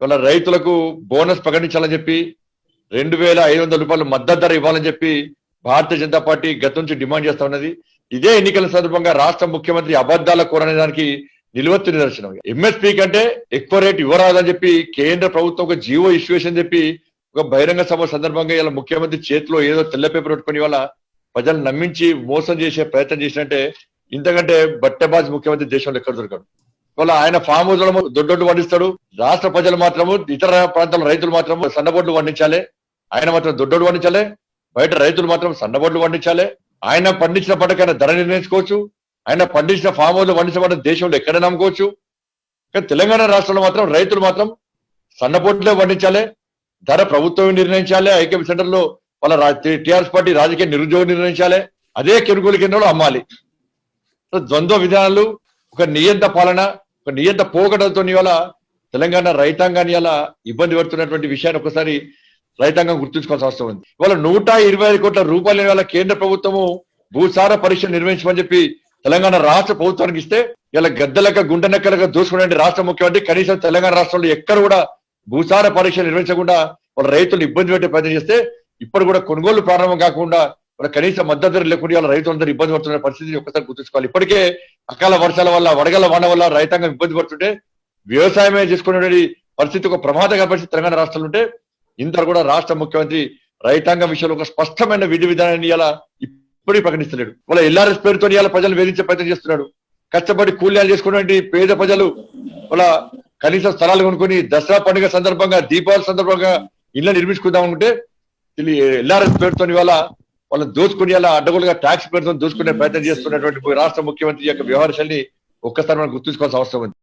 వాళ్ళ రైతులకు బోనస్ ప్రకటించాలని చెప్పి 2,500 రూపాయలు మద్దతు ధర ఇవ్వాలని చెప్పి భారతీయ జనతా పార్టీ గత నుంచి డిమాండ్ చేస్తా ఉన్నది. ఇదే ఎన్నికల సందర్భంగా రాష్ట్ర ముఖ్యమంత్రి అబద్ధాల కోరనే దానికి నిలువెత్తు నిదర్శనం. ఎంఎస్పీ కంటే ఎక్కువ రేటు ఇవ్వరాదని చెప్పి కేంద్ర ప్రభుత్వం ఒక జీవో ఇష్యూషన్ చెప్పి ఒక బహిరంగ సభ సందర్భంగా ఇలా ముఖ్యమంత్రి చేతిలో ఏదో తెల్ల పేపర్ పెట్టుకుని వాళ్ళ ప్రజలు నమ్మించి మోసం చేసే ప్రయత్నం చేసినట్టే ఇంతకంటే బట్టెబాజ్ ముఖ్యమంత్రి దేశంలో ఎక్కడ దొరకడు. వాళ్ళ ఆయన ఫామ్ హౌస్ లో దొడ్డొడ్డు పండిస్తాడు. రాష్ట్ర ప్రజలు మాత్రము ఇతర ప్రాంతాల రైతులు మాత్రము సన్నబొడ్లు పండించాలి, ఆయన మాత్రం దొడ్డొడ్డు పండించాలి. బయట రైతులు మాత్రం సన్నబొడ్లు పండించాలి. ఆయన పండించిన పంటకైనా ధర నిర్ణయించుకోవచ్చు. ఆయన పండించిన ఫామ్ హౌస్ లో పండించబడిన దేశంలో ఎక్కడ నమ్ముకోవచ్చు. కానీ తెలంగాణ రాష్ట్రంలో మాత్రం రైతులు మాత్రం సన్నబొడ్లే పండించాలి, ధర ప్రభుత్వం నిర్ణయించాలి. ఐక్యం సెంటర్ లో వాళ్ళ టిఆర్ఎస్ పార్టీ రాజకీయ నిరుద్యోగం నిర్ణయించాలి, అదే కొనుగోలు కేంద్రంలో అమ్మాలి. ద్వంద్వ విధానాలు, ఒక నియంత పాలన, ఒక నియంత పోకడలతో ఇవాళ తెలంగాణ రైతాంగాన్ని ఇలా ఇబ్బంది పడుతున్నటువంటి విషయాన్ని ఒకసారి రైతాంగం గుర్తుంచుకోవాల్సిన అవసరం ఉంది. ఇవాళ 125 కోట్ల రూపాయలు ఇవాళ కేంద్ర ప్రభుత్వము భూసార పరీక్ష నిర్వహించమని చెప్పి తెలంగాణ రాష్ట్ర ప్రభుత్వానికి ఇస్తే ఇలా గద్దలక గుండెనక్కలక దూసుకునే రాష్ట్ర ముఖ్యమంత్రి కనీసం తెలంగాణ రాష్ట్రంలో ఎక్కడ కూడా భూసార పరీక్ష నిర్వహించకుండా వాళ్ళ రైతులు ఇబ్బంది పెట్టే ప్రయత్నం చేస్తే ఇప్పుడు కూడా కొనుగోలు ప్రారంభం కాకుండా వాళ్ళ కనీస మద్దతు ధర లేకుండా వాళ్ళ రైతులందరూ ఇబ్బంది పడుతున్న పరిస్థితిని ఒక్కసారి గుర్తుంచుకోవాలి. ఇప్పటికే అకాల వర్షాల వల్ల, వడగల వాన వల్ల రైతాంగం ఇబ్బంది పడుతుంటే వ్యవసాయమే చేసుకునే పరిస్థితి ఒక ప్రమాదకర పరిస్థితి తెలంగాణ రాష్ట్రంలో ఉంటే ఇంత కూడా రాష్ట్ర ముఖ్యమంత్రి రైతాంగం విషయంలో ఒక స్పష్టమైన విధి విధానాన్ని ఇలా ఇప్పటికీ ప్రకటిస్తలేడు. వాళ్ళ ఎల్ఆర్ఎస్ పేరుతో ఇలా ప్రజలు వేధించే ప్రయత్నం చేస్తున్నాడు. కష్టపడి కూలీలు చేసుకున్నటువంటి పేద ప్రజలు వాళ్ళ కనీస స్థలాలు కొనుక్కొని దసరా పండుగ సందర్భంగా, దీపావళి సందర్భంగా ఇళ్ళ నిర్మించుకుందాం అనుకుంటే ఎల్ఆర్ఎస్ పేరుతో ఇవాళ వాళ్ళని దోచుకుని అలా అడ్డగోలుగా ట్యాక్స్ పేరుతో దోచుకునే ప్రయత్నం చేస్తున్నటువంటి రాష్ట్ర ముఖ్యమంత్రి యొక్క వ్యవహార శైలిని ఒక్కసారి మనం గుర్తుంచుకోవాల్సిన అవసరం ఉంది.